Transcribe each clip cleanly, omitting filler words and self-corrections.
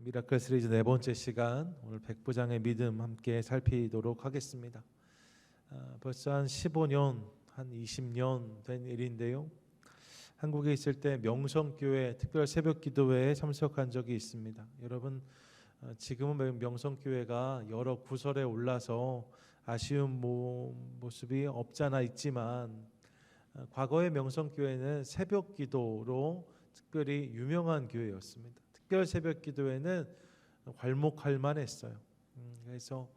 미라클 시리즈 네 번째 시간, 오늘 백부장의 믿음 함께 살피도록 하겠습니다. 벌써 한 15년, 한 20년 된 일인데요. 한국에 있을 때 명성교회 특별 새벽 기도회에 참석한 적이 있습니다. 여러분, 지금은 명성교회가 여러 구설에 올라서 아쉬운 모습이 없잖아 있지만, 과거의 명성교회는 새벽 기도로 특별히 유명한 교회였습니다. 특별 새벽 기도회는 괄목할 만했어요. 그래서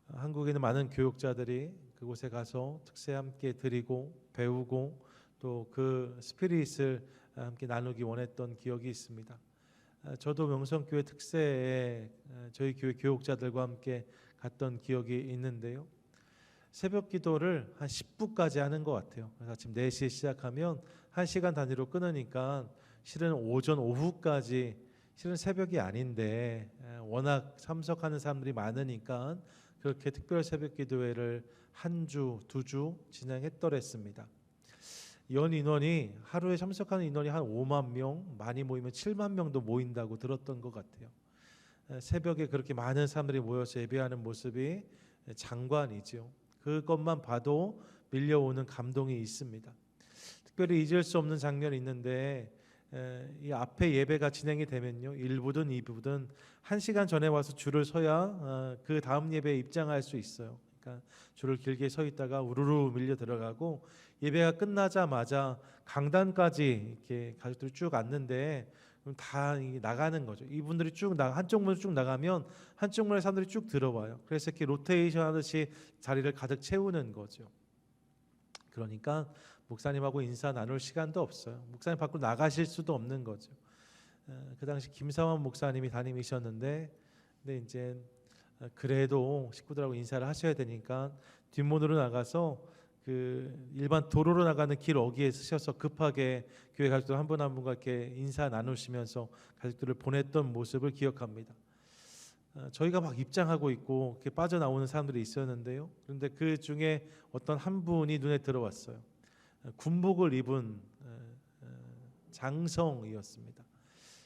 한국에 있는 많은 교육자들이 그곳에 가서 특세 함께 드리고 배우고 또 그 스피릿을 함께 나누기 원했던 기억이 있습니다. 저도 명성교회 특세에 저희 교회 교육자들과 함께 갔던 기억이 있는데요. 새벽 기도를 한 10부까지 하는 것 같아요. 그래서 아침 4시에 시작하면 1시간 단위로 끊으니까 실은 오전 오후까지, 실은 새벽이 아닌데 워낙 참석하는 사람들이 많으니까 그렇게 특별 새벽 기도회를 한 주, 2주 진행했더랬습니다. 연 인원이, 하루에 참석하는 인원이 한 5만 명, 많이 모이면 7만 명도 모인다고 들었던 것 같아요. 새벽에 그렇게 많은 사람들이 모여서 예배하는 모습이 장관이죠. 그것만 봐도 밀려오는 감동이 있습니다. 특별히 잊을 수 없는 장면이 있는데, 이 앞에 예배가 진행이 되면요, 1부든 2부든 1시간 전에 와서 줄을 서야 그 다음 예배에 입장할 수 있어요. 그러니까 줄을 길게 서 있다가 우르르 밀려 들어가고, 예배가 끝나자마자 강단까지 이렇게 가족들이 쭉 앉는데 다 나가는 거죠. 이분들이 쭉 한쪽 문을 쭉 나가면 한쪽 문에 사람들이 쭉 들어와요. 그래서 이렇게 로테이션 하듯이 자리를 가득 채우는 거죠. 그러니까 목사님하고 인사 나눌 시간도 없어요. 목사님 밖으로 나가실 수도 없는 거죠. 그 당시 김사원 목사님이 담임이셨는데, 근데 이제 그래도 식구들하고 인사를 하셔야 되니까 뒷문으로 나가서 그 일반 도로로 나가는 길 어귀에 서셔서 급하게 교회 가족들 한 분 한 분과 이렇게 인사 나누시면서 가족들을 보냈던 모습을 기억합니다. 저희가 막 입장하고 있고 이렇게 빠져나오는 사람들이 있었는데요. 그런데 그 중에 어떤 한 분이 눈에 들어왔어요. 군복을 입은 장성이었습니다.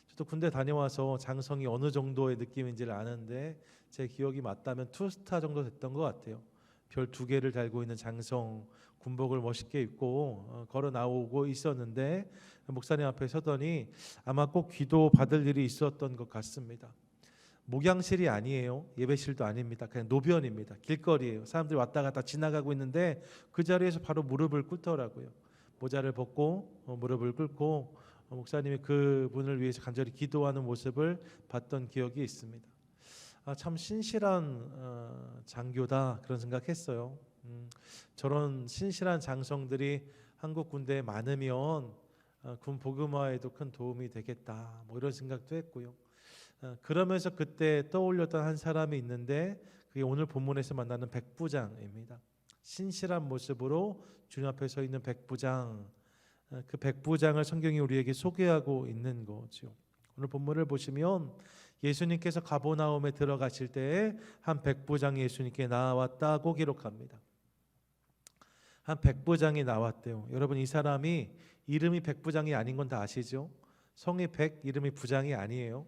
저도 군대 다녀와서 장성이 어느 정도의 느낌인지를 아는데, 제 기억이 맞다면 투스타 정도 됐던 것 같아요. 별 2개를 달고 있는 장성 군복을 멋있게 입고 걸어 나오고 있었는데, 목사님 앞에 서더니 아마 꼭 기도 받을 일이 있었던 것 같습니다. 목양실이 아니에요. 예배실도 아닙니다. 그냥 노변입니다. 길거리예요. 사람들이 왔다 갔다 지나가고 있는데 그 자리에서 바로 무릎을 꿇더라고요. 모자를 벗고 무릎을 꿇고 목사님이 그분을 위해서 간절히 기도하는 모습을 봤던 기억이 있습니다. 참 신실한 장교다, 그런 생각했어요. 저런 신실한 장성들이 한국 군대에 많으면 군 복음화에도 큰 도움이 되겠다, 뭐 이런 생각도 했고요. 그러면서 그때 떠올렸던 한 사람이 있는데, 그게 오늘 본문에서 만나는 백부장입니다. 신실한 모습으로 주님 앞에 서 있는 백부장, 그 백부장을 성경이 우리에게 소개하고 있는 거죠. 오늘 본문을 보시면 예수님께서 가버나움에 들어가실 때에 한 백부장이 예수님께 나왔다고 기록합니다. 한 백부장이 나왔대요. 여러분, 이 사람이 이름이 백부장이 아닌 건 다 아시죠? 성이 백, 이름이 부장이 아니에요.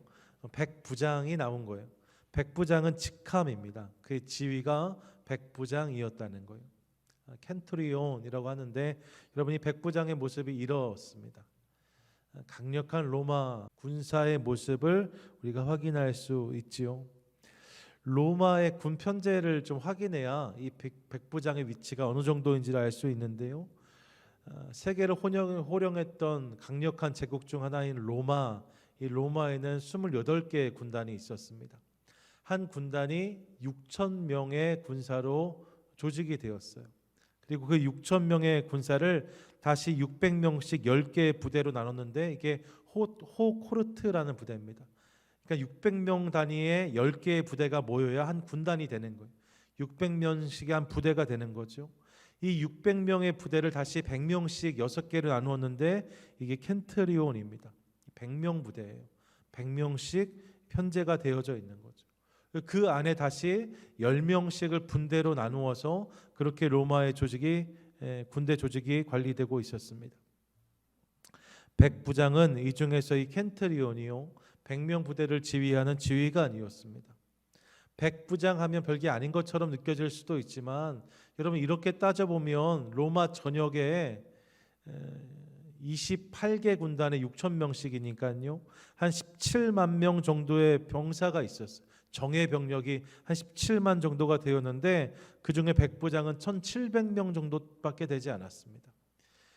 백부장이 나온 거예요. 백부장은 직함입니다. 그의 지위가 백부장이었다는 거예요. 켄트리온이라고 하는데, 여러분이 백부장의 모습이 이렇습니다. 강력한 로마 군사의 모습을 우리가 확인할 수 있지요. 로마의 군 편제를 좀 확인해야 이 백부장의 위치가 어느 정도인지를 알 수 있는데요. 세계를 호령했던 강력한 제국 중 하나인 로마, 이 로마에는 28개의 군단이 있었습니다. 한 군단이 6,000명의 군사로 조직이 되었어요. 그리고 그 6,000명의 군사를 다시 600명씩 10개의 부대로 나눴는데, 이게 호코르트라는 부대입니다. 그러니까 600명 단위의 10개의 부대가 모여야 한 군단이 되는 거예요. 600명씩의 한 부대가 되는 거죠. 이 600명의 부대를 다시 100명씩 6개로 나누었는데, 이게 켄트리온입니다. 100명 부대예요. 100명씩 편제가 되어져 있는 거죠. 그 안에 다시 10명씩을 분대로 나누어서 그렇게 로마의 조직이, 군대 조직이 관리되고 있었습니다. 백부장은 이 중에서 이 켄트리온이요, 100명 부대를 지휘하는 지휘관이었습니다. 백부장하면 별게 아닌 것처럼 느껴질 수도 있지만 여러분 이렇게 따져보면 로마 전역에 28개 군단에 6천 명씩이니까요. 한 17만 명 정도의 병사가 있었어요. 정예 병력이 한 17만 정도가 되었는데 그중에 백부장은 1,700명 정도밖에 되지 않았습니다.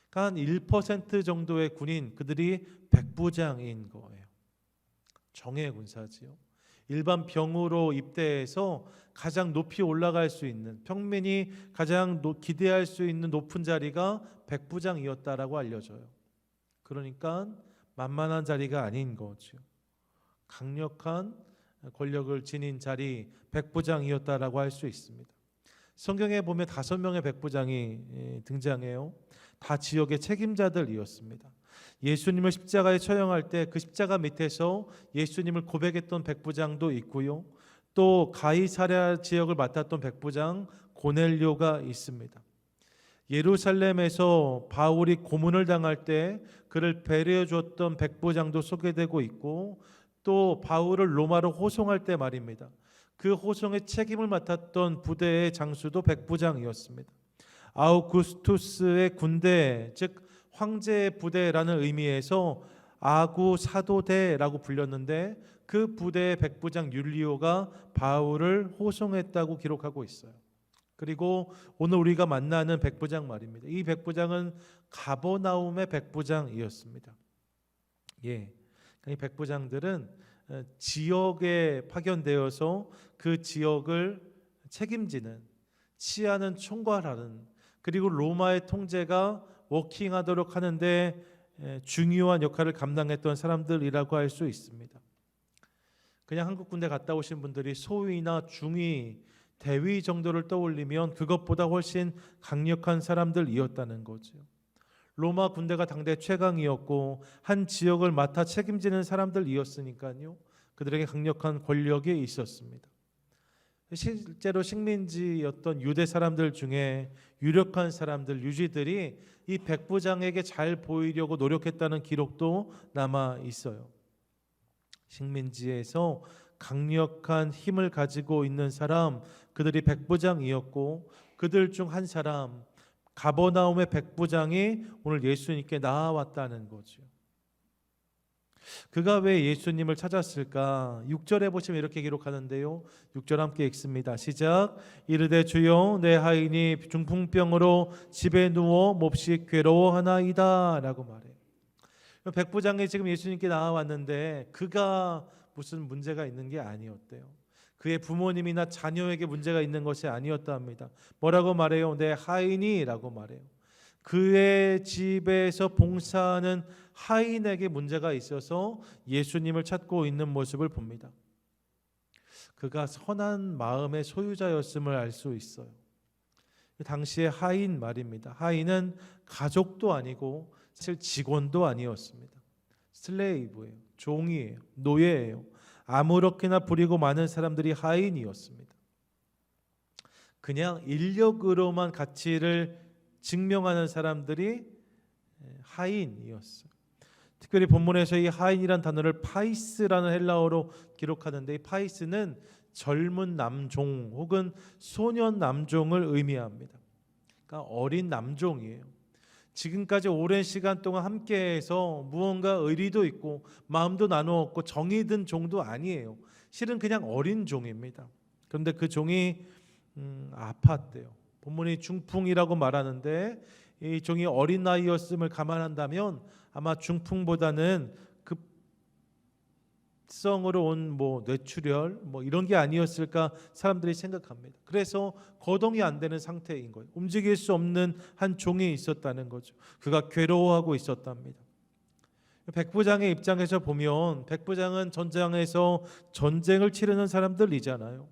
그러니까 한 1% 정도의 군인 그들이 백부장인 거예요. 정예 군사지요. 일반 병으로 입대해서 가장 높이 올라갈 수 있는 평민이 가장 기대할 수 있는 높은 자리가 백부장이었다라고 알려져요. 그러니까 만만한 자리가 아닌 거죠. 강력한 권력을 지닌 자리 백부장이었다라고 할 수 있습니다. 성경에 보면 5명의 백부장이 등장해요. 다 지역의 책임자들이었습니다. 예수님을 십자가에 처형할 때 그 십자가 밑에서 예수님을 고백했던 백부장도 있고요. 또 가이사랴 지역을 맡았던 백부장 고넬료가 있습니다. 예루살렘에서 바울이 고문을 당할 때 그를 배려해 줬던 백부장도 소개되고 있고 또 바울을 로마로 호송할 때 말입니다. 그 호송의 책임을 맡았던 부대의 장수도 백부장이었습니다. 아우구스투스의 군대, 즉 황제의 부대라는 의미에서 아구 사도대라고 불렸는데 그 부대의 백부장 율리오가 바울을 호송했다고 기록하고 있어요. 그리고 오늘 우리가 만나는 백부장 말입니다. 이 백부장은 가버나움의 백부장이었습니다. 예, 이 백부장들은 지역에 파견되어서 그 지역을 책임지는, 치안은 총괄하는, 그리고 로마의 통제가 워킹하도록 하는데 중요한 역할을 감당했던 사람들이라고 할 수 있습니다. 그냥 한국 군대 갔다 오신 분들이 소위나 중위, 대위 정도를 떠올리면 그것보다 훨씬 강력한 사람들이었다는 거죠. 로마 군대가 당대 최강이었고 한 지역을 맡아 책임지는 사람들이었으니까요. 그들에게 강력한 권력이 있었습니다. 실제로 식민지였던 유대 사람들 중에 유력한 사람들, 유지들이 이 백부장에게 잘 보이려고 노력했다는 기록도 남아 있어요. 식민지에서 강력한 힘을 가지고 있는 사람, 그들이 백부장이었고 그들 중 한 사람, 가버나움의 백부장이 오늘 예수님께 나아왔다는 거죠. 그가 왜 예수님을 찾았을까? 6절에 보시면 이렇게 기록하는데요. 6절 함께 읽습니다. 시작. 이르되 주여 내 하인이 중풍병으로 집에 누워 몹시 괴로워하나이다 라고 말해요. 백부장이 지금 예수님께 나아왔는데 그가 무슨 문제가 있는 게 아니었대요. 그의 부모님이나 자녀에게 문제가 있는 것이 아니었다 합니다. 뭐라고 말해요? 내 하인이라고 말해요. 그의 집에서 봉사하는 하인에게 문제가 있어서 예수님을 찾고 있는 모습을 봅니다. 그가 선한 마음의 소유자였음을 알 수 있어요. 당시의 하인 말입니다. 하인은 가족도 아니고 사실 직원도 아니었습니다. 슬레이브예요. 종이에요. 노예예요. 아무렇게나 부리고 많은 사람들이 하인이었습니다. 그냥 인력으로만 가치를 증명하는 사람들이 하인이었어요. 특별히 본문에서 이 하인이란 단어를 파이스라는 헬라어로 기록하는데 이 파이스는 젊은 남종 혹은 소년 남종을 의미합니다. 그러니까 어린 남종이에요. 지금까지 오랜 시간 동안 함께해서 무언가 의리도 있고 마음도 나누었고 정이 든 종도 아니에요. 실은 그냥 어린 종입니다. 그런데 그 종이 아팠대요. 본문이 중풍이라고 말하는데 이 종이 어린 나이였음을 감안한다면 아마 중풍보다는 급성으로 온 뇌출혈 이런 게 아니었을까 사람들이 생각합니다. 그래서 거동이 안 되는 상태인 거예요. 움직일 수 없는 한 종이 있었다는 거죠. 그가 괴로워하고 있었답니다. 백부장의 입장에서 보면 백부장은 전장에서 전쟁을 치르는 사람들이잖아요.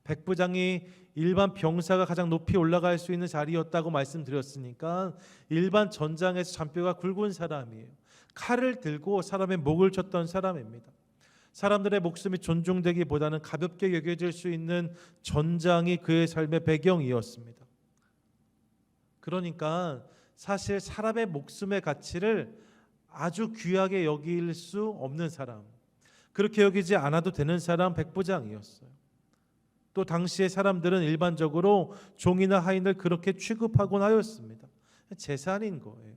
백부장이 일반 병사가 가장 높이 올라갈 수 있는 자리였다고 말씀드렸으니까 일반 전장에서 잔뼈가 굵은 사람이에요. 칼을 들고 사람의 목을 쳤던 사람입니다. 사람들의 목숨이 존중되기보다는 가볍게 여겨질 수 있는 전장이 그의 삶의 배경이었습니다. 그러니까 사실 사람의 목숨의 가치를 아주 귀하게 여길 수 없는 사람, 그렇게 여기지 않아도 되는 사람 백부장이었어요. 또 당시의 사람들은 일반적으로 종이나 하인을 그렇게 취급하곤 하였습니다. 재산인 거예요.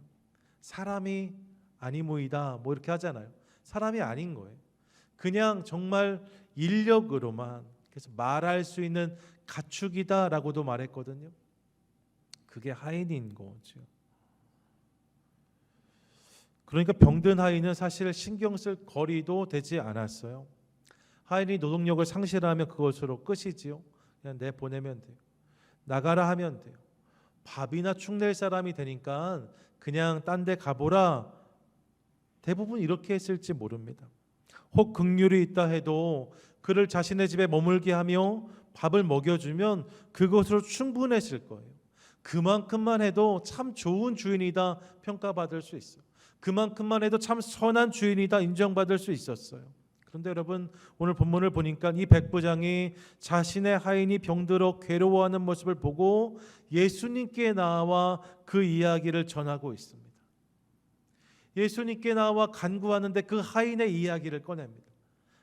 사람이 아니무이다 뭐 이렇게 하잖아요. 사람이 아닌 거예요. 그냥 정말 인력으로만, 그래서 말할 수 있는 가축이다라고도 말했거든요. 그게 하인인 거죠. 그러니까 병든 하인은 사실 신경 쓸 거리도 되지 않았어요. 하인이 노동력을 상실하면 그것으로 끝이지요. 그냥 내보내면 돼요. 나가라 하면 돼요. 밥이나 축 낼 사람이 되니까 그냥 딴 데 가보라. 대부분 이렇게 했을지 모릅니다. 혹 긍휼이 있다 해도 그를 자신의 집에 머물게 하며 밥을 먹여주면 그것으로 충분했을 거예요. 그만큼만 해도 참 좋은 주인이다 평가받을 수 있어요. 그만큼만 해도 참 선한 주인이다 인정받을 수 있었어요. 그런데 여러분, 오늘 본문을 보니까 이 백부장이 자신의 하인이 병들어 괴로워하는 모습을 보고 예수님께 나와 그 이야기를 전하고 있습니다. 예수님께 나와 간구하는데 그 하인의 이야기를 꺼냅니다.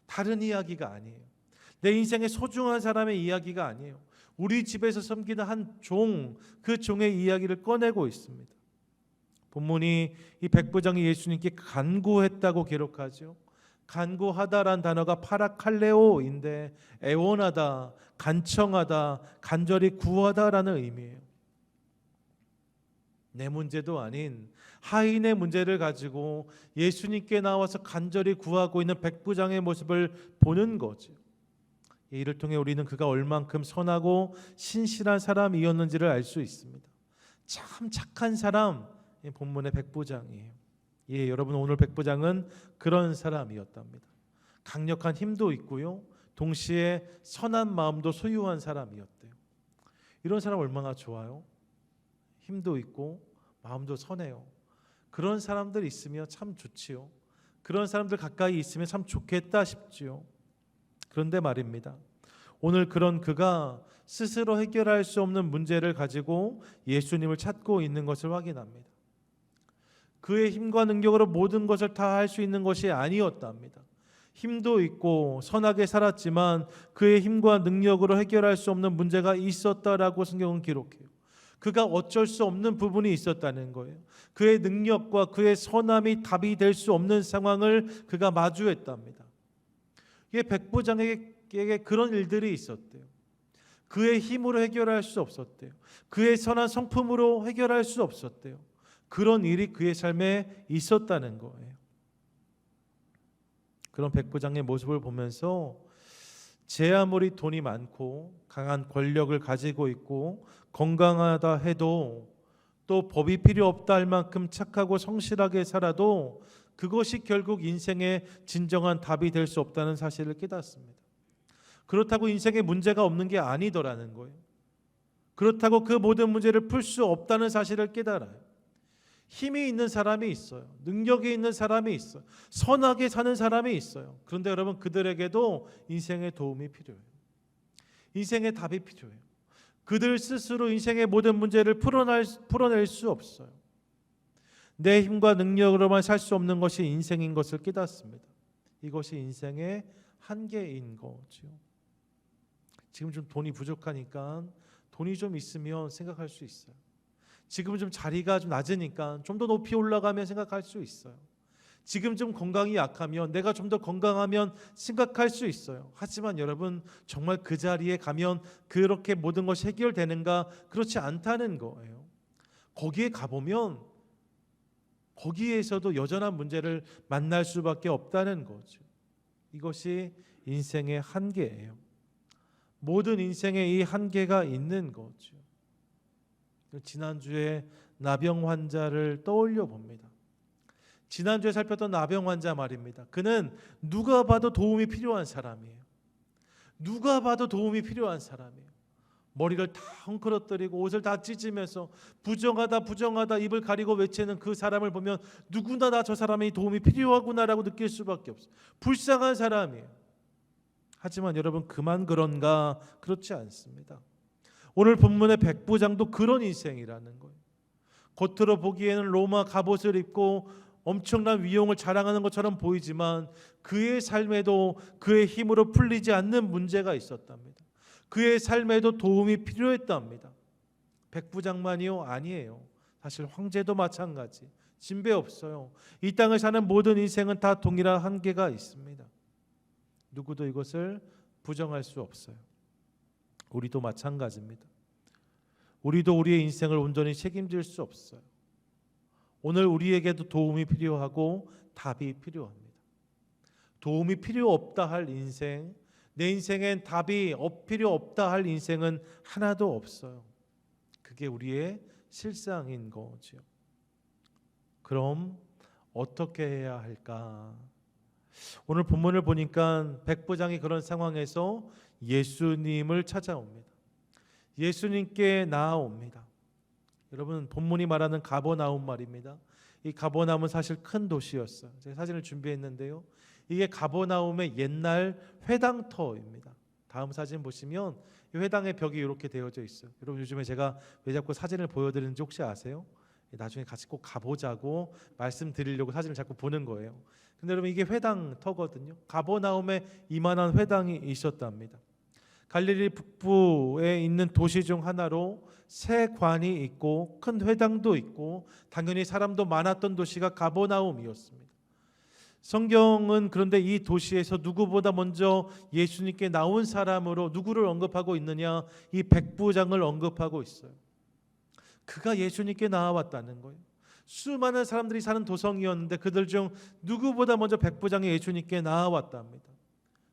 다른 이야기가 아니에요. 내 인생의 소중한 사람의 이야기가 아니에요. 우리 집에서 섬기는 한 종, 그 종의 이야기를 꺼내고 있습니다. 본문이 이 백부장이 예수님께 간구했다고 기록하죠. 간구하다란 단어가 파라칼레오인데 애원하다, 간청하다, 간절히 구하다라는 의미예요. 내 문제도 아닌 하인의 문제를 가지고 예수님께 나와서 간절히 구하고 있는 백부장의 모습을 보는 거죠. 이를 통해 우리는 그가 얼만큼 선하고 신실한 사람이었는지를 알 수 있습니다. 참 착한 사람, 본문의 백부장이에요. 예, 여러분, 오늘 백부장은 그런 사람이었답니다. 강력한 힘도 있고요, 동시에 선한 마음도 소유한 사람이었대요. 이런 사람 얼마나 좋아요? 힘도 있고 마음도 선해요. 그런 사람들 있으면 참 좋지요. 그런 사람들 가까이 있으면 참 좋겠다 싶지요. 그런데 말입니다, 오늘 그런 그가 스스로 해결할 수 없는 문제를 가지고 예수님을 찾고 있는 것을 확인합니다. 그의 힘과 능력으로 모든 것을 다 할 수 있는 것이 아니었답니다. 힘도 있고 선하게 살았지만 그의 힘과 능력으로 해결할 수 없는 문제가 있었다라고 성경은 기록해요. 그가 어쩔 수 없는 부분이 있었다는 거예요. 그의 능력과 그의 선함이 답이 될 수 없는 상황을 그가 마주했답니다. 이게 백부장에게 그런 일들이 있었대요. 그의 힘으로 해결할 수 없었대요. 그의 선한 성품으로 해결할 수 없었대요. 그런 일이 그의 삶에 있었다는 거예요. 그런 백부장의 모습을 보면서 제 아무리 돈이 많고 강한 권력을 가지고 있고 건강하다 해도, 또 법이 필요 없다 할 만큼 착하고 성실하게 살아도 그것이 결국 인생의 진정한 답이 될 수 없다는 사실을 깨닫습니다. 그렇다고 인생에 문제가 없는 게 아니더라는 거예요. 그렇다고 그 모든 문제를 풀 수 없다는 사실을 깨달아요. 힘이 있는 사람이 있어요. 능력이 있는 사람이 있어요. 선하게 사는 사람이 있어요. 그런데 여러분, 그들에게도 인생의 도움이 필요해요. 인생의 답이 필요해요. 그들 스스로 인생의 모든 문제를 풀어낼 수 없어요. 내 힘과 능력으로만 살 수 없는 것이 인생인 것을 깨닫습니다. 이것이 인생의 한계인 거죠. 지금 좀 돈이 부족하니까 돈이 좀 있으면 생각할 수 있어요. 지금 좀 자리가 좀 낮으니까 좀 더 높이 올라가면 생각할 수 있어요. 지금 좀 건강이 약하면 내가 좀 더 건강하면 생각할 수 있어요. 하지만 여러분, 정말 그 자리에 가면 그렇게 모든 것이 해결되는가? 그렇지 않다는 거예요. 거기에 가보면 거기에서도 여전한 문제를 만날 수밖에 없다는 거죠. 이것이 인생의 한계예요. 모든 인생에 이 한계가 있는 거죠. 지난주에 나병 환자를 떠올려 봅니다. 지난주에 살폈던 나병 환자 말입니다. 그는 누가 봐도 도움이 필요한 사람이에요. 누가 봐도 도움이 필요한 사람이에요. 머리를 다 헝클어뜨리고 옷을 다 찢으면서 부정하다 입을 가리고 외치는 그 사람을 보면 누구나 다 저 사람이 도움이 필요하구나라고 느낄 수밖에 없어요. 불쌍한 사람이에요. 하지만 여러분, 그만 그런가? 그렇지 않습니다. 오늘 본문의 백부장도 그런 인생이라는 거예요. 겉으로 보기에는 로마 갑옷을 입고 엄청난 위용을 자랑하는 것처럼 보이지만 그의 삶에도 그의 힘으로 풀리지 않는 문제가 있었답니다. 그의 삶에도 도움이 필요했답니다. 백부장만이요? 아니에요. 사실 황제도 마찬가지. 진배 없어요. 이 땅을 사는 모든 인생은 다 동일한 한계가 있습니다. 누구도 이것을 부정할 수 없어요. 우리도 마찬가지입니다. 우리도 우리의 인생을 온전히 책임질 수 없어요. 오늘 우리에게도 도움이 필요하고 답이 필요합니다. 도움이 필요 없다 할 인생, 내 인생엔 답이 필요 없다 할 인생은 하나도 없어요. 그게 우리의 실상인 거죠. 그럼 어떻게 해야 할까? 오늘 본문을 보니까 백부장이 그런 상황에서 예수님을 찾아옵니다. 예수님께 나아옵니다. 여러분, 본문이 말하는 가버나움 말입니다. 이 가버나움은 사실 큰 도시였어요. 제가 사진을 준비했는데요. 이게 가버나움의 옛날 회당터입니다. 다음 사진 보시면 이 회당의 벽이 이렇게 되어져 있어요. 여러분, 요즘에 제가 왜 자꾸 사진을 보여드리는지 혹시 아세요? 나중에 같이 꼭 가보자고 말씀드리려고 사진을 자꾸 보는 거예요. 근데 여러분, 이게 회당터거든요. 가버나움에 이만한 회당이 있었답니다. 갈릴리 북부에 있는 도시 중 하나로 세 관이 있고 큰 회당도 있고 당연히 사람도 많았던 도시가 가버나움이었습니다. 성경은 그런데 이 도시에서 누구보다 먼저 예수님께 나온 사람으로 누구를 언급하고 있느냐? 이 백부장을 언급하고 있어요. 그가 예수님께 나와왔다는 거예요. 수많은 사람들이 사는 도성이었는데 그들 중 누구보다 먼저 백부장이 예수님께 나와왔답니다.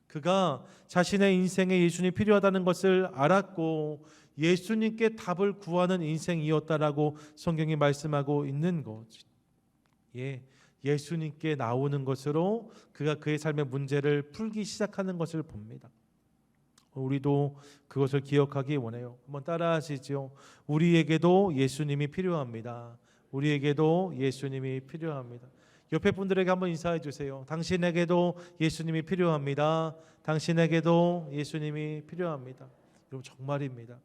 그가 자신의 인생에 예수님이 필요하다는 것을 알았고 예수님께 답을 구하는 인생이었다라고 성경이 말씀하고 있는 거죠. 예수님께 나오는 것으로 그가 그의 삶의 문제를 풀기 시작하는 것을 봅니다. 우리도 그것을 기억하기 원해요. 한번 따라하시죠. 우리에게도 예수님이 필요합니다. 우리에게도 예수님이 필요합니다. 옆에 분들에게 한번 인사해 주세요. 당신에게도 예수님이 필요합니다. 당신에게도 예수님이 필요합니다. 여러분, 정말입니다.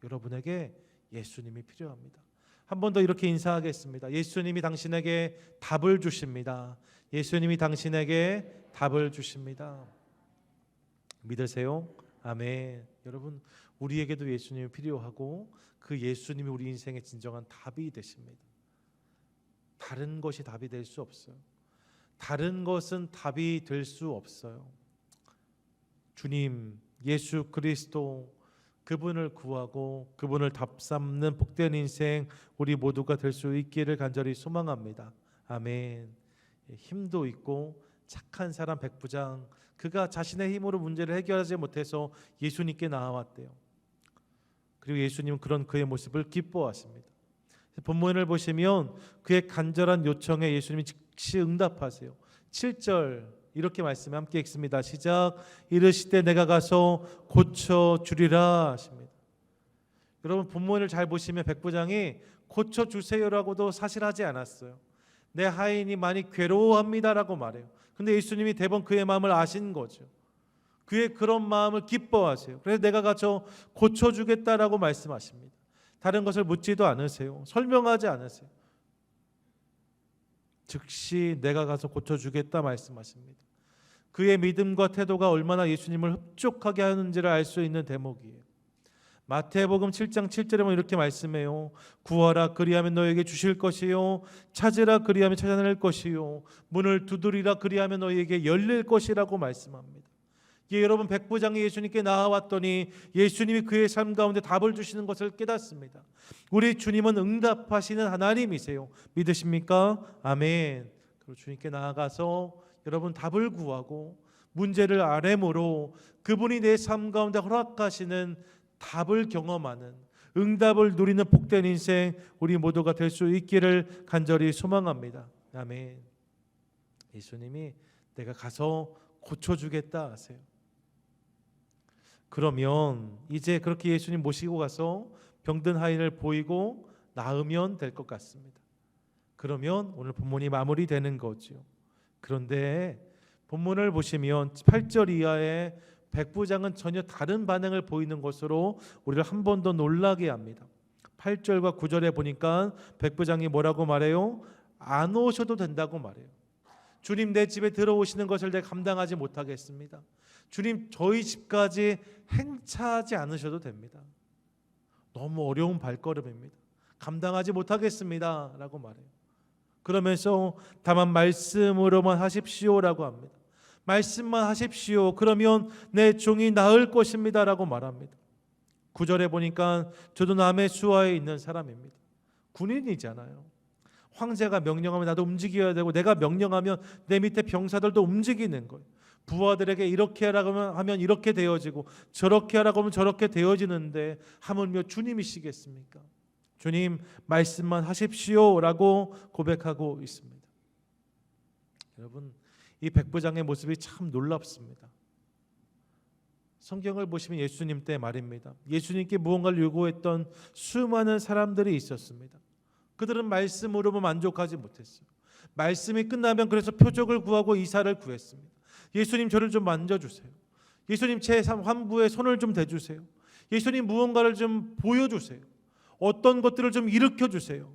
여러분에게 예수님이 필요합니다. 한 번 더 이렇게 인사하겠습니다. 예수님이 당신에게 답을 주십니다. 예수님이 당신에게 답을 주십니다. 믿으세요? 아멘. 여러분, 우리에게도 예수님이 필요하고 그 예수님이 우리 인생의 진정한 답이 되십니다. 다른 것이 답이 될 수 없어요. 다른 것은 답이 될 수 없어요. 주님 예수 그리스도, 그분을 구하고 그분을 답삼는 복된 인생 우리 모두가 될 수 있기를 간절히 소망합니다. 아멘. 힘도 있고 착한 사람 백부장, 그가 자신의 힘으로 문제를 해결하지 못해서 예수님께 나아왔대요. 그리고 예수님은 그런 그의 모습을 기뻐하십니다. 본문을 보시면 그의 간절한 요청에 예수님이 즉시 응답하세요. 7절 이렇게 말씀해 함께 읽습니다. 시작. 이르시되 내가 가서 고쳐주리라 하십니다. 여러분, 본문을 잘 보시면 백부장이 고쳐주세요라고도 사실 하지 않았어요. 내 하인이 많이 괴로워합니다라고 말해요. 근데 예수님이 대번 그의 마음을 아신 거죠. 그의 그런 마음을 기뻐하세요. 그래서 내가 가서 고쳐주겠다라고 말씀하십니다. 다른 것을 묻지도 않으세요. 설명하지 않으세요. 즉시 내가 가서 고쳐주겠다 말씀하십니다. 그의 믿음과 태도가 얼마나 예수님을 흡족하게 하는지를 알 수 있는 대목이에요. 마태복음 7장 7절에 보면 이렇게 말씀해요. 구하라 그리하면 너에게 주실 것이요, 찾으라 그리하면 찾아낼 것이요, 문을 두드리라 그리하면 너에게 열릴 것이라고 말씀합니다. 여러분, 백부장이 예수님께 나아왔더니 예수님이 그의 삶 가운데 답을 주시는 것을 깨닫습니다. 우리 주님은 응답하시는 하나님이세요. 믿으십니까? 아멘. 그리고 주님께 나아가서 여러분 답을 구하고 문제를 아뢰므로 그분이 내 삶 가운데 허락하시는 답을 경험하는, 응답을 누리는 복된 인생 우리 모두가 될 수 있기를 간절히 소망합니다. 아멘. 예수님이 내가 가서 고쳐주겠다 하세요. 그러면 이제 그렇게 예수님 모시고 가서 병든 하인을 보이고 나으면 될 것 같습니다. 그러면 오늘 본문이 마무리되는 거죠. 그런데 본문을 보시면 8절 이하에 백부장은 전혀 다른 반응을 보이는 것으로 우리를 한 번 더 놀라게 합니다. 8절과 9절에 보니까 백부장이 뭐라고 말해요? 안 오셔도 된다고 말해요. 주님, 내 집에 들어오시는 것을 내가 감당하지 못하겠습니다. 주님, 저희 집까지 행차하지 않으셔도 됩니다. 너무 어려운 발걸음입니다. 감당하지 못하겠습니다 라고 말해요. 그러면서 다만 말씀으로만 하십시오라고 합니다. 말씀만 하십시오. 그러면 내 종이 나을 것입니다 라고 말합니다. 9절에 보니까 저도 남의 수하에 있는 사람입니다. 군인이잖아요. 황제가 명령하면 나도 움직여야 되고, 내가 명령하면 내 밑에 병사들도 움직이는 거예요. 부하들에게 이렇게 하라고 하면 이렇게 되어지고, 저렇게 하라고 하면 저렇게 되어지는데 하물며 주님이시겠습니까? 주님, 말씀만 하십시오라고 고백하고 있습니다. 여러분, 이 백부장의 모습이 참 놀랍습니다. 성경을 보시면 예수님 때 말입니다. 예수님께 무언가를 요구했던 수많은 사람들이 있었습니다. 그들은 말씀으로만 만족하지 못했어요. 말씀이 끝나면 그래서 표적을 구하고 이사를 구했습니다. 예수님, 저를 좀 만져주세요. 예수님, 제 환부에 손을 좀 대주세요. 예수님, 무언가를 좀 보여주세요. 어떤 것들을 좀 일으켜주세요.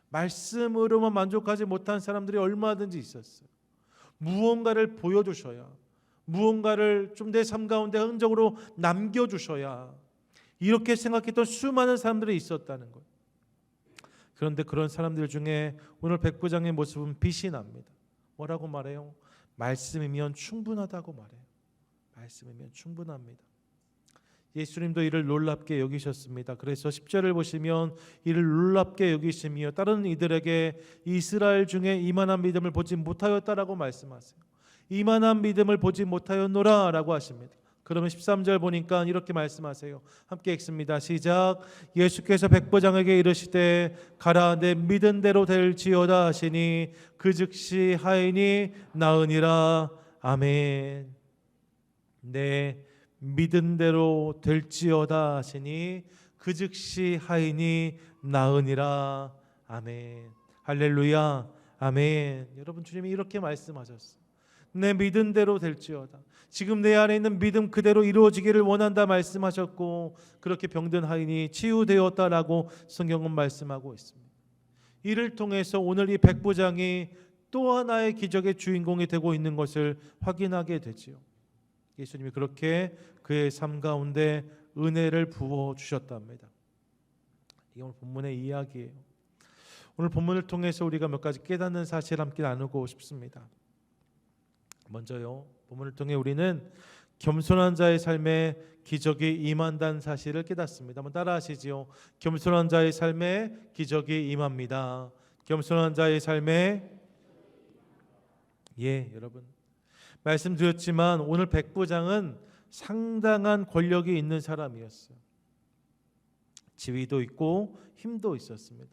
말씀으로만 만족하지 못한 사람들이 얼마든지 있었어요. 무언가를 보여주셔야, 무언가를 좀 내 삶 가운데 흔적으로 남겨주셔야, 이렇게 생각했던 수많은 사람들이 있었다는 거예요. 그런데 그런 사람들 중에 오늘 백부장의 모습은 빛이 납니다. 뭐라고 말해요? 말씀이면 충분하다고 말해요. 말씀이면 충분합니다. 예수님도 이를 놀랍게 여기셨습니다. 그래서 10절을 보시면 이를 놀랍게 여기시며 다른 이들에게 이스라엘 중에 이만한 믿음을 보지 못하였다라고 말씀하세요. 이만한 믿음을 보지 못하였노라 라고 하십니다. 그러면 13절 보니까 이렇게 말씀하세요. 함께 읽습니다. 시작. 예수께서 백부장에게 이르시되 가라, 내 믿은 대로 될지어다 하시니 그 즉시 하인이 나으니라. 아멘. 내 믿은 대로 될지어다 하시니 그 즉시 하인이 나으니라. 아멘. 할렐루야. 아멘. 여러분, 주님이 이렇게 말씀하셨어요. 내 믿은 대로 될지어다. 지금 내 안에 있는 믿음 그대로 이루어지기를 원한다 말씀하셨고, 그렇게 병든 하인이 치유되었다라고 성경은 말씀하고 있습니다. 이를 통해서 오늘 이 백부장이 또 하나의 기적의 주인공이 되고 있는 것을 확인하게 되지요. 예수님이 그렇게 그의 삶 가운데 은혜를 부어 주셨답니다. 이게 오늘 본문의 이야기예요. 오늘 본문을 통해서 우리가 몇 가지 깨닫는 사실 함께 나누고 싶습니다. 먼저요, 본문을 통해 우리는 겸손한 자의 삶에 기적이 임한다는 사실을 깨닫습니다. 한번 따라하시지요. 겸손한 자의 삶에 기적이 임합니다. 겸손한 자의 삶에, 여러분, 말씀드렸지만 오늘 백부장은 상당한 권력이 있는 사람이었어요. 지위도 있고 힘도 있었습니다.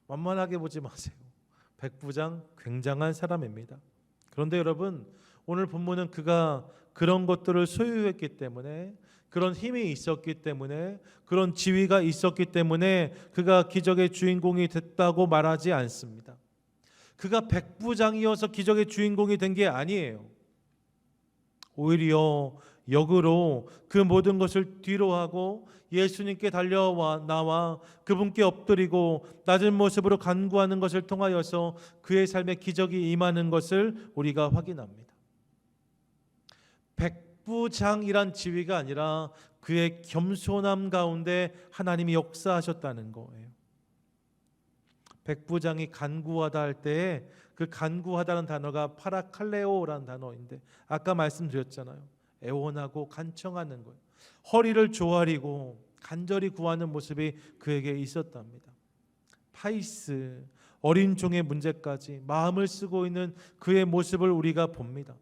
만만하게 보지 마세요. 백부장 굉장한 사람입니다. 그런데 여러분, 오늘 본문은 그가 그런 것들을 소유했기 때문에, 그런 힘이 있었기 때문에, 그런 지위가 있었기 때문에 그가 기적의 주인공이 됐다고 말하지 않습니다. 그가 백부장이어서 기적의 주인공이 된 게 아니에요. 오히려 역으로 그 모든 것을 뒤로하고 예수님께 나와 그분께 엎드리고 낮은 모습으로 간구하는 것을 통하여서 그의 삶에 기적이 임하는 것을 우리가 확인합니다. 백부장이란 지위가 아니라 그의 겸손함 가운데 하나님이 역사하셨다는 거예요. 백부장이 간구하다 할 때에 그 간구하다는 단어가 파라칼레오라는 단어인데, 아까 말씀드렸잖아요. 애원하고 간청하는 거예요. 허리를 조아리고 간절히 구하는 모습이 그에게 있었답니다. 파이스, 어린 종의 문제까지 마음을 쓰고 있는 그의 모습을 우리가 봅니다.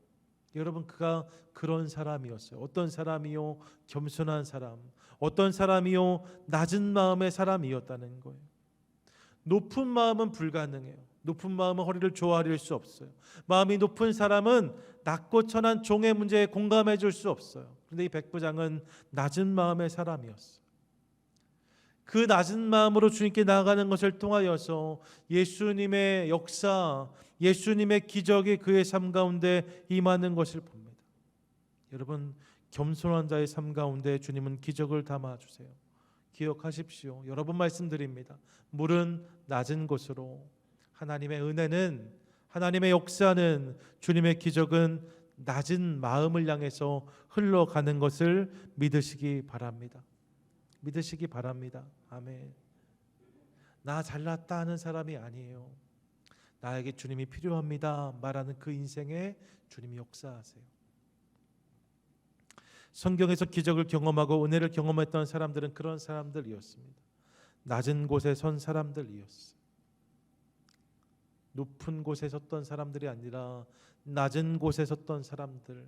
여러분, 그가 그런 사람이었어요. 어떤 사람이요? 겸손한 사람. 어떤 사람이요? 낮은 마음의 사람이었다는 거예요. 높은 마음은 불가능해요. 높은 마음은 허리를 조아릴 수 없어요. 마음이 높은 사람은 낮고 천한 종의 문제에 공감해 줄 수 없어요. 그런데 이 백부장은 낮은 마음의 사람이었어요. 그 낮은 마음으로 주님께 나아가는 것을 통하여서 예수님의 역사, 예수님의 기적이 그의 삶 가운데 임하는 것을 봅니다. 여러분, 겸손한 자의 삶 가운데 주님은 기적을 담아주세요. 기억하십시오. 여러 번 말씀드립니다. 물은 낮은 곳으로, 하나님의 은혜는, 하나님의 역사는, 주님의 기적은 낮은 마음을 향해서 흘러가는 것을 믿으시기 바랍니다. 믿으시기 바랍니다. 아멘. 나 잘났다 하는 사람이 아니에요. 나에게 주님이 필요합니다 말하는 그 인생에 주님이 역사하세요. 성경에서 기적을 경험하고 은혜를 경험했던 사람들은 그런 사람들이었습니다. 낮은 곳에 선 사람들이었어요. 높은 곳에 섰던 사람들이 아니라 낮은 곳에 섰던 사람들,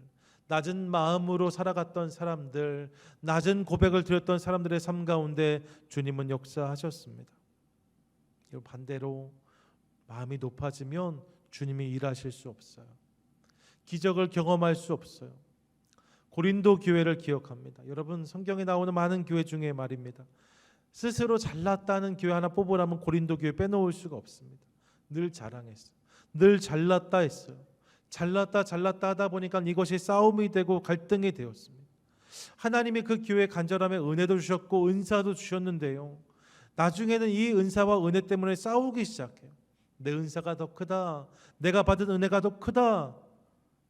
낮은 마음으로 살아갔던 사람들, 낮은 고백을 드렸던 사람들의 삶 가운데 주님은 역사하셨습니다. 반대로 마음이 높아지면 주님이 일하실 수 없어요. 기적을 경험할 수 없어요. 고린도 교회를 기억합니다. 여러분, 성경에 나오는 많은 교회 중에 말입니다. 스스로 잘났다는 교회 하나 뽑으라면 고린도 교회 빼놓을 수가 없습니다. 늘 자랑했어요. 늘 잘났다 했어요. 잘났다 하다 보니까 이것이 싸움이 되고 갈등이 되었습니다. 하나님이 그 교회에 간절함에 은혜도 주셨고 은사도 주셨는데요, 나중에는 이 은사와 은혜 때문에 싸우기 시작해요. 내 은사가 더 크다, 내가 받은 은혜가 더 크다,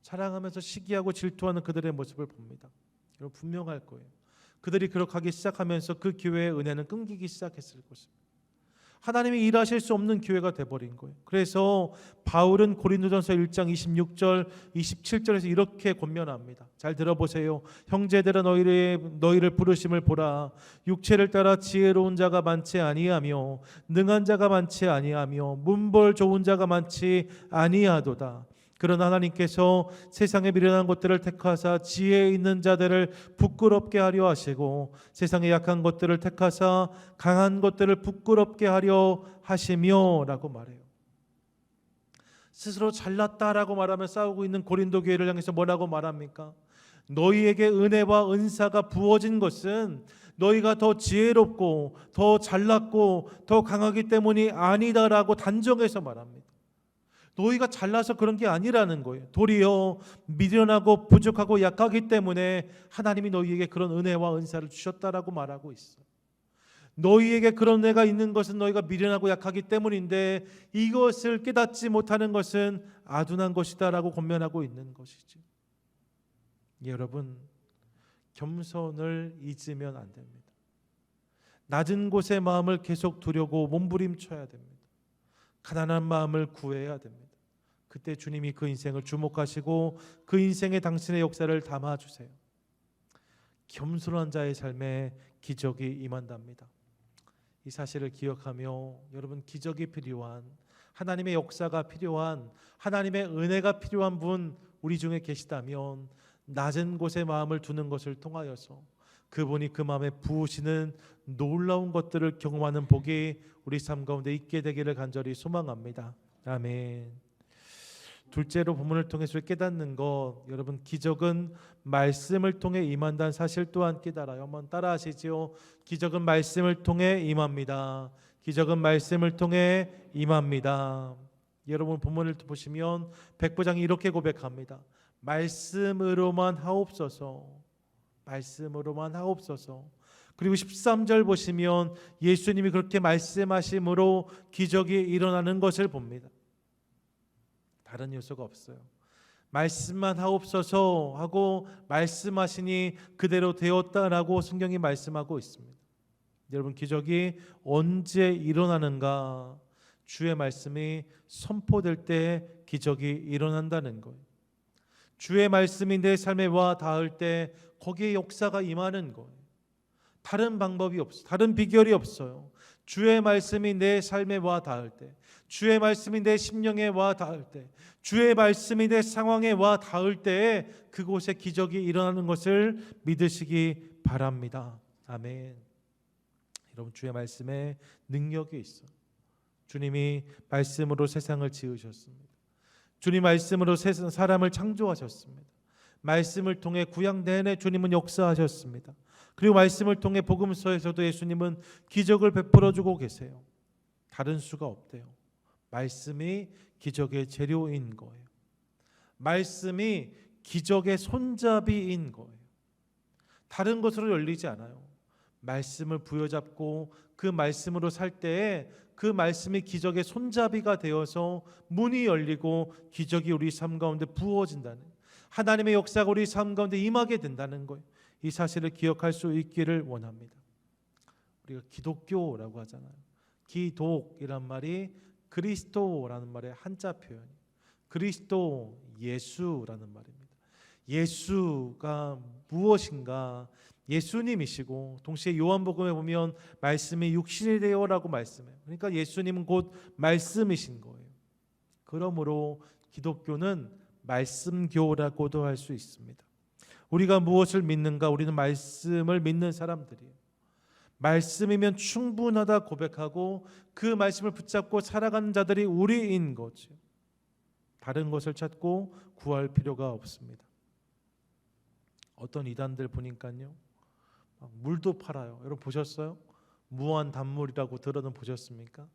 자랑하면서 시기하고 질투하는 그들의 모습을 봅니다. 여러분, 분명할 거예요. 그들이 그렇게 하기 시작하면서 그 교회의 은혜는 끊기기 시작했을 것입니다. 하나님이 일하실 수 없는 교회가 돼버린 거예요. 그래서 바울은 고린도전서 1장 26절 27절에서 이렇게 권면합니다. 잘 들어보세요. 형제들아, 너희를 부르심을 보라. 육체를 따라 지혜로운 자가 많지 아니하며 능한 자가 많지 아니하며 문벌 좋은 자가 많지 아니하도다. 그러나 하나님께서 세상에 미련한 것들을 택하사 지혜 있는 자들을 부끄럽게 하려 하시고 세상에 약한 것들을 택하사 강한 것들을 부끄럽게 하려 하시며 라고 말해요. 스스로 잘났다라고 말하며 싸우고 있는 고린도 교회를 향해서 뭐라고 말합니까? 너희에게 은혜와 은사가 부어진 것은 너희가 더 지혜롭고 더 잘났고 더 강하기 때문이 아니다라고 단정해서 말합니다. 너희가 잘나서 그런 게 아니라는 거예요. 도리어 미련하고 부족하고 약하기 때문에 하나님이 너희에게 그런 은혜와 은사를 주셨다라고 말하고 있어요. 너희에게 그런 은혜가 있는 것은 너희가 미련하고 약하기 때문인데 이것을 깨닫지 못하는 것은 아둔한 것이다라고 권면하고 있는 것이죠. 여러분, 겸손을 잊으면 안 됩니다. 낮은 곳의 마음을 계속 두려고 몸부림쳐야 됩니다. 가난한 마음을 구해야 됩니다. 그때 주님이 그 인생을 주목하시고 그 인생에 당신의 역사를 담아주세요. 겸손한 자의 삶에 기적이 임한답니다. 이 사실을 기억하며 여러분, 기적이 필요한, 하나님의 역사가 필요한, 하나님의 은혜가 필요한 분 우리 중에 계시다면 낮은 곳에 마음을 두는 것을 통하여서 그분이 그 마음에 부으시는 놀라운 것들을 경험하는 복이 우리 삶 가운데 있게 되기를 간절히 소망합니다. 아멘. 둘째로 본문을 통해서 깨닫는 것, 여러분, 기적은 말씀을 통해 임한다는 사실 또한 깨달아요. 한번 따라하시죠. 기적은 말씀을 통해 임합니다. 기적은 말씀을 통해 임합니다. 여러분, 본문을 보시면 백부장이 이렇게 고백합니다. 말씀으로만 하옵소서. 말씀으로만 하옵소서. 그리고 13절 보시면 예수님이 그렇게 말씀하심으로 기적이 일어나는 것을 봅니다. 다른 요소가 없어요. 말씀만 하옵소서 하고 말씀하시니 그대로 되었다라고 성경이 말씀하고 있습니다. 여러분, 기적이 언제 일어나는가? 주의 말씀이 선포될 때 기적이 일어난다는 거예요. 주의 말씀이 내 삶에 와 닿을 때 거기에 역사가 임하는 거예요. 다른 방법이 없어요. 다른 비결이 없어요. 주의 말씀이 내 삶에 와 닿을 때, 주의 말씀이 내 심령에 와 닿을 때, 주의 말씀이 내 상황에 와 닿을 때에 그곳에 기적이 일어나는 것을 믿으시기 바랍니다. 아멘. 여러분, 주의 말씀에 능력이 있어요. 주님이 말씀으로 세상을 지으셨습니다. 주님 말씀으로 사람을 창조하셨습니다. 말씀을 통해 구약 내내 주님은 역사하셨습니다. 그리고 말씀을 통해 복음서에서도 예수님은 기적을 베풀어 주고 계세요. 다른 수가 없대요. 말씀이 기적의 재료인 거예요. 말씀이 기적의 손잡이인 거예요. 다른 것으로 열리지 않아요. 말씀을 부여잡고 그 말씀으로 살 때에 그 말씀이 기적의 손잡이가 되어서 문이 열리고 기적이 우리 삶 가운데 부어진다는, 하나님의 역사가 우리 삶 가운데 임하게 된다는 거예요. 이 사실을 기억할 수 있기를 원합니다. 우리가 기독교라고 하잖아요. 기독이란 말이 그리스도라는 말의 한자 표현이에요. 그리스도, 예수라는 말입니다. 예수가 무엇인가? 예수님이시고, 동시에 요한복음에 보면 말씀이 육신이 되어라고 말씀해요. 그러니까 예수님은 곧 말씀이신 거예요. 그러므로 기독교는 말씀교라고도 할 수 있습니다. 우리가 무엇을 믿는가? 우리는 말씀을 믿는 사람들이에요. 말씀이면 충분하다 고백하고 그 말씀을 붙잡고 살아가는 자들이 우리인 거죠. 다른 것을 찾고 구할 필요가 없습니다. 어떤 이단들 보니까요, 물도 팔아요. 여러분 보셨어요? 무한 단물이라고 들어는 보셨습니까?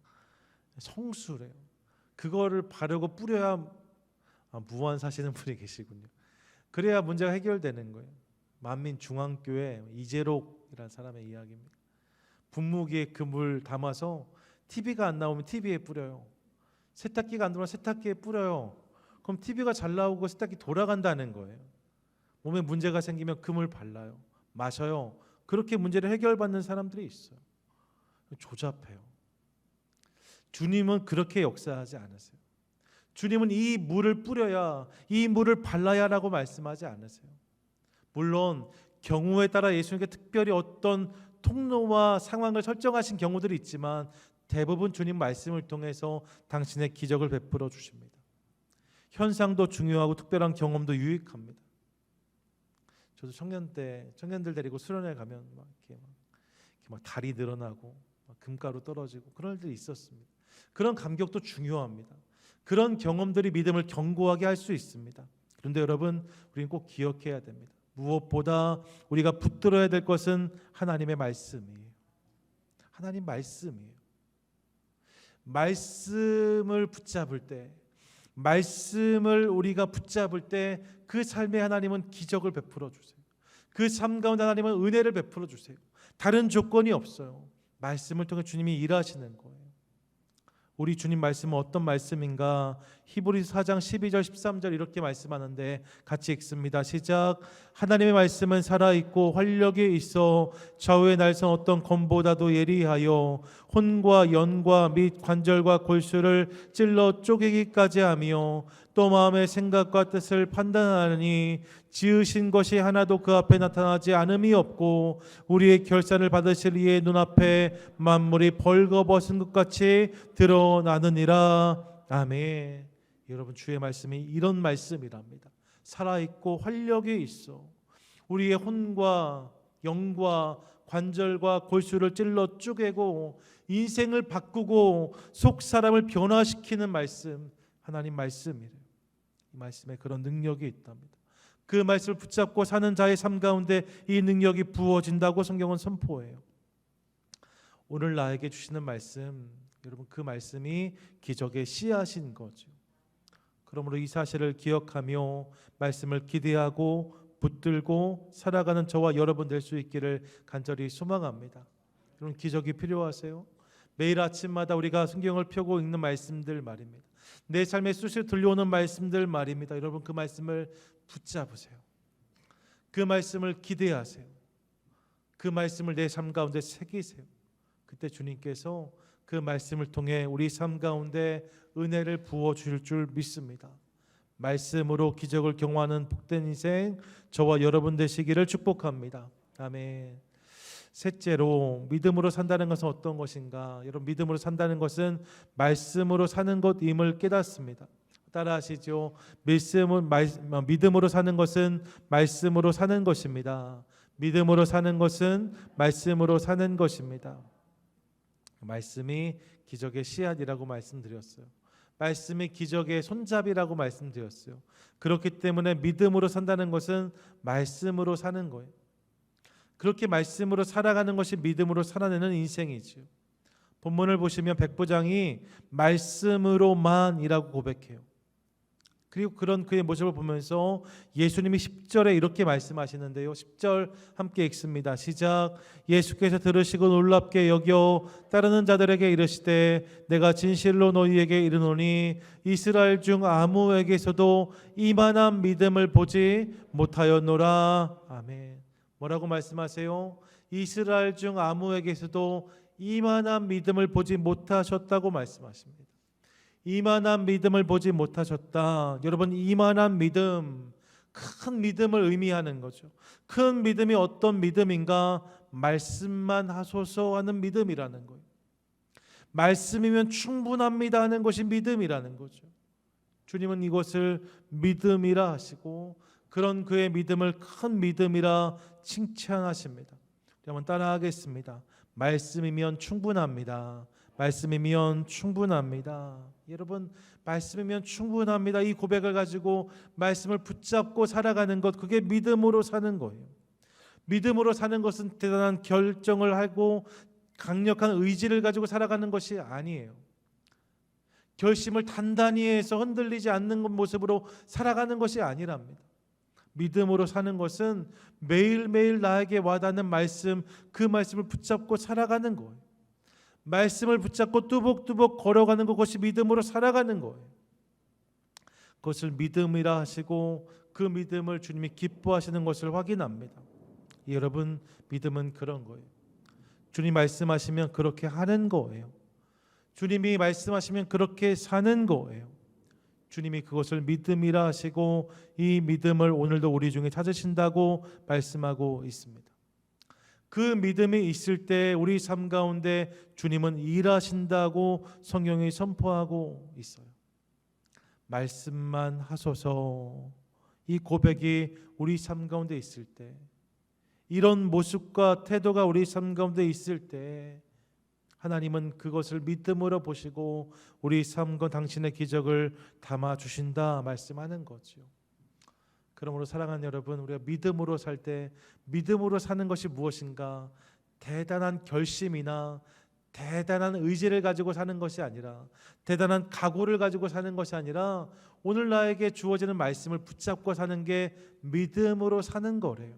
성수래요. 그거를 바르고 뿌려야 무한 사시는 분이 계시군요. 그래야 문제가 해결되는 거예요. 만민중앙교회 이재록이라는 사람의 이야기입니다. 분무기에 그 물 담아서 TV가 안 나오면 TV에 뿌려요. 세탁기가 안 들어오면 세탁기에 뿌려요. 그럼 TV가 잘 나오고 세탁기 돌아간다는 거예요. 몸에 문제가 생기면 그 물 발라요. 마셔요. 그렇게 문제를 해결받는 사람들이 있어요. 조잡해요. 주님은 그렇게 역사하지 않으세요. 주님은 이 물을 뿌려야, 이 물을 발라야라고 말씀하지 않으세요. 물론 경우에 따라 예수님께 특별히 어떤 통로와 상황을 설정하신 경우들이 있지만 대부분 주님 말씀을 통해서 당신의 기적을 베풀어 주십니다. 현상도 중요하고 특별한 경험도 유익합니다. 저도 청년 때 청년들 데리고 수련회 가면 이렇게 다리 늘어나고 금가루 떨어지고 그런 일들이 있었습니다. 그런 감격도 중요합니다. 그런 경험들이 믿음을 견고하게 할 수 있습니다. 그런데 여러분, 우리는 꼭 기억해야 됩니다. 무엇보다 우리가 붙들어야 될 것은 하나님의 말씀이에요. 하나님 말씀이에요. 말씀을 붙잡을 때, 말씀을 우리가 붙잡을 때 그 삶에 하나님은 기적을 베풀어 주세요. 그 삶 가운데 하나님은 은혜를 베풀어 주세요. 다른 조건이 없어요. 말씀을 통해 주님이 일하시는 거예요. 우리 주님 말씀은 어떤 말씀인가? 히브리서 4장 12절 13절 이렇게 말씀하는데 같이 읽습니다. 시작. 하나님의 말씀은 살아있고 활력이 있어 좌우의 날선 어떤 검보다도 예리하여 혼과 연과 및 관절과 골수를 찔러 쪼개기까지 하며 또 마음의 생각과 뜻을 판단하니 지으신 것이 하나도 그 앞에 나타나지 않음이 없고 우리의 결산을 받으실 이의 눈앞에 만물이 벌거벗은 것 같이 드러나느니라. 아멘. 여러분, 주의 말씀이 이런 말씀이랍니다. 살아있고 활력이 있어 우리의 혼과 영과 관절과 골수를 찔러 쪼개고 인생을 바꾸고 속 사람을 변화시키는 말씀, 하나님 말씀이래요. 이 말씀에 그런 능력이 있답니다. 그 말씀을 붙잡고 사는 자의 삶 가운데 이 능력이 부어진다고 성경은 선포해요. 오늘 나에게 주시는 말씀, 여러분, 그 말씀이 기적의 씨앗인 거죠. 그러므로 이 사실을 기억하며 말씀을 기대하고 붙들고 살아가는 저와 여러분 될 수 있기를 간절히 소망합니다. 여러분, 기적이 필요하세요? 매일 아침마다 우리가 성경을 펴고 읽는 말씀들 말입니다. 내 삶에 수시로 들려오는 말씀들 말입니다. 여러분, 그 말씀을 붙잡으세요. 그 말씀을 기대하세요. 그 말씀을 내 삶 가운데 새기세요. 그때 주님께서 그 말씀을 통해 우리 삶 가운데 은혜를 부어주실 줄 믿습니다. 말씀으로 기적을 경험하는 복된 인생 저와 여러분 되시기를 축복합니다. 아멘. 셋째로, 믿음으로 산다는 것은 어떤 것인가? 여러분, 믿음으로 산다는 것은 말씀으로 사는 것임을 깨닫습니다. 따라하시죠. 믿음으로 사는 것은 말씀으로 사는 것입니다. 믿음으로 사는 것은 말씀으로 사는 것입니다. 말씀이 기적의 씨앗이라고 말씀드렸어요. 말씀이 기적의 손잡이라고 말씀드렸어요. 그렇기 때문에 믿음으로 산다는 것은 말씀으로 사는 거예요. 그렇게 말씀으로 살아가는 것이 믿음으로 살아내는 인생이죠. 본문을 보시면 백부장이 말씀으로만이라고 고백해요. 그리고 그런 그의 모습을 보면서 예수님이 10절에 이렇게 말씀하시는데요. 10절 함께 읽습니다. 시작. 예수께서 들으시고 놀랍게 여겨 따르는 자들에게 이르시되 내가 진실로 너희에게 이르노니 이스라엘 중 아무에게서도 이만한 믿음을 보지 못하였노라. 아멘. 뭐라고 말씀하세요? 이스라엘 중 아무에게서도 이만한 믿음을 보지 못하셨다고 말씀하십니다. 이만한 믿음을 보지 못하셨다. 여러분, 이만한 믿음, 큰 믿음을 의미하는 거죠. 큰 믿음이 어떤 믿음인가? 말씀만 하소서 하는 믿음이라는 거예요. 말씀이면 충분합니다 하는 것이 믿음이라는 거죠. 주님은 이것을 믿음이라 하시고 그런 그의 믿음을 큰 믿음이라 칭찬하십니다. 한번 따라하겠습니다. 말씀이면 충분합니다. 말씀이면 충분합니다. 여러분, 말씀이면 충분합니다. 이 고백을 가지고 말씀을 붙잡고 살아가는 것, 그게 믿음으로 사는 거예요. 믿음으로 사는 것은 대단한 결정을 하고 강력한 의지를 가지고 살아가는 것이 아니에요. 결심을 단단히 해서 흔들리지 않는 모습으로 살아가는 것이 아니랍니다. 믿음으로 사는 것은 매일매일 나에게 와닿는 말씀, 그 말씀을 붙잡고 살아가는 거예요. 말씀을 붙잡고 뚜벅뚜벅 걸어가는 그것이 믿음으로 살아가는 거예요. 그것을 믿음이라 하시고 그 믿음을 주님이 기뻐하시는 것을 확인합니다. 여러분, 믿음은 그런 거예요. 주님 말씀하시면 그렇게 하는 거예요. 주님이 말씀하시면 그렇게 사는 거예요. 주님이 그것을 믿음이라 하시고 이 믿음을 오늘도 우리 중에 찾으신다고 말씀하고 있습니다. 그 믿음이 있을 때 우리 삶 가운데 주님은 일하신다고 성경이 선포하고 있어요. 말씀만 하소서. 이 고백이 우리 삶 가운데 있을 때, 이런 모습과 태도가 우리 삶 가운데 있을 때 하나님은 그것을 믿음으로 보시고 우리 삶과 당신의 기적을 담아 주신다 말씀하는 거죠. 그러므로 사랑하는 여러분, 우리가 믿음으로 살 때 믿음으로 사는 것이 무엇인가? 대단한 결심이나 대단한 의지를 가지고 사는 것이 아니라, 대단한 각오를 가지고 사는 것이 아니라 오늘 나에게 주어지는 말씀을 붙잡고 사는 게 믿음으로 사는 거래요.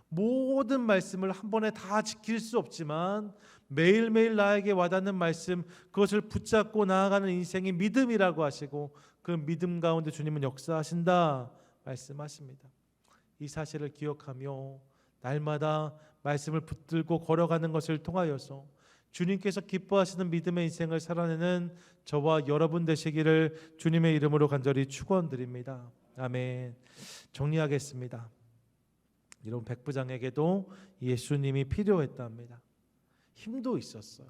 모든 말씀을 한 번에 다 지킬 수 없지만 매일매일 나에게 와닿는 말씀, 그것을 붙잡고 나아가는 인생이 믿음이라고 하시고 그 믿음 가운데 주님은 역사하신다 말씀하십니다. 이 사실을 기억하며 날마다 말씀을 붙들고 걸어가는 것을 통하여서 주님께서 기뻐하시는 믿음의 인생을 살아내는 저와 여러분 되시기를 주님의 이름으로 간절히 축원드립니다. 아멘. 정리하겠습니다. 여러분, 백부장에게도 예수님이 필요했답니다. 힘도 있었어요.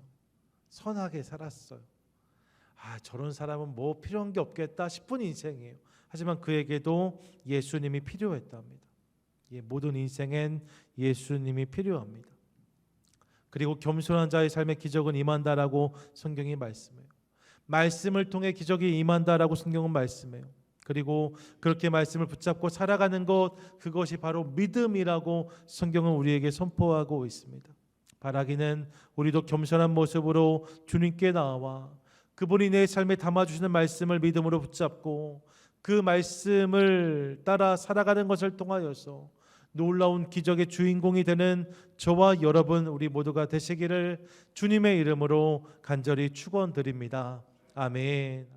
선하게 살았어요. 저런 사람은 뭐 필요한 게 없겠다 싶은 인생이에요. 하지만 그에게도 예수님이 필요했답니다. 모든 인생엔 예수님이 필요합니다. 그리고 겸손한 자의 삶의 기적은 임한다라고 성경이 말씀해요. 말씀을 통해 기적이 임한다라고 성경은 말씀해요. 그리고 그렇게 말씀을 붙잡고 살아가는 것, 그것이 바로 믿음이라고 성경은 우리에게 선포하고 있습니다. 바라기는 우리도 겸손한 모습으로 주님께 나와 그분이 내 삶에 담아주시는 말씀을 믿음으로 붙잡고 그 말씀을 따라 살아가는 것을 통하여서 놀라운 기적의 주인공이 되는 저와 여러분, 우리 모두가 되시기를 주님의 이름으로 간절히 축원드립니다. 아멘.